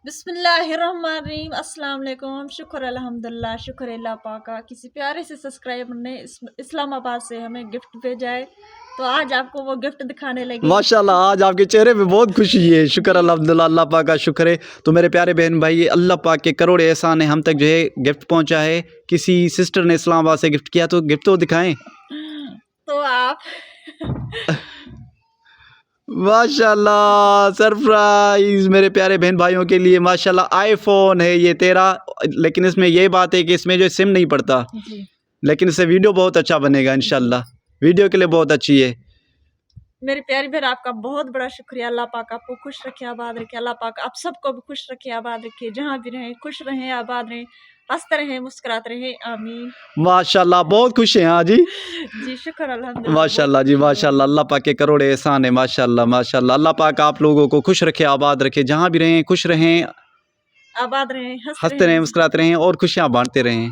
बिस्मिल्लाहिर्रहमानिर्रहीम, अस्सलाम वालेकुम। शुक्र अल्हम्दुलिल्लाह, शुक्र अल्लाह पाक का। किसी प्यारे से सब्सक्राइबर ने इस्लामाबाद से हमें गिफ्ट भेजा है, तो आज आपको वो गिफ्ट दिखाने लगे। माशाल्लाह, आज आपके चेहरे पे बहुत खुशी है। शुक्र अल्हम्दुलिल्लाह, अल्लाह पाक का शुक्र है। तो मेरे प्यारे बहन भाई, अल्लाह पाक के करोड़ एहसान है, हम तक जो है गिफ्ट पहुंचा है। किसी सिस्टर ने इस्लामाबाद से गिफ्ट किया, तो गिफ्ट तो दिखाएं। तो आप माशाल्लाह, सरप्राइज मेरे प्यारे बहन भाइयों के लिए। माशाल्लाह, आईफोन है ये 13, लेकिन इसमें ये बात है कि इसमें जो सिम नहीं पड़ता, जी। लेकिन इससे वीडियो बहुत अच्छा बनेगा इंशाल्लाह। वीडियो के लिए बहुत अच्छी है। मेरी प्यारी बहन, आपका बहुत बड़ा शुक्रिया। अल्लाह पाक आपको खुश रखे, आबाद रखे। अल्लाह पाक आप सबको भी खुश रखे, आबाद रखे। जहाँ भी रहें खुश रहें, आबाद रहें, हंसते रहें, मुस्कुराते रहें। आमीन। माशाल्लाह, बहुत खुश हैं। हाँ जी, जी, शुक्र अल्हम्दुलिल्लाह, बहुत माशाल्लाह जी, खुश हैं। माशाल्लाह, अल्लाह पाक के करोड़ एहसान है। माशाल्लाह, माशाल्लाह, अल्लाह पाक आप लोगों को खुश रखे, आबाद रखे। जहाँ भी रहें खुश रहें, आबाद रहें, हंसते हंसते रहें, रहें। मुस्कुराते रहें और खुशियाँ बांटते रहें।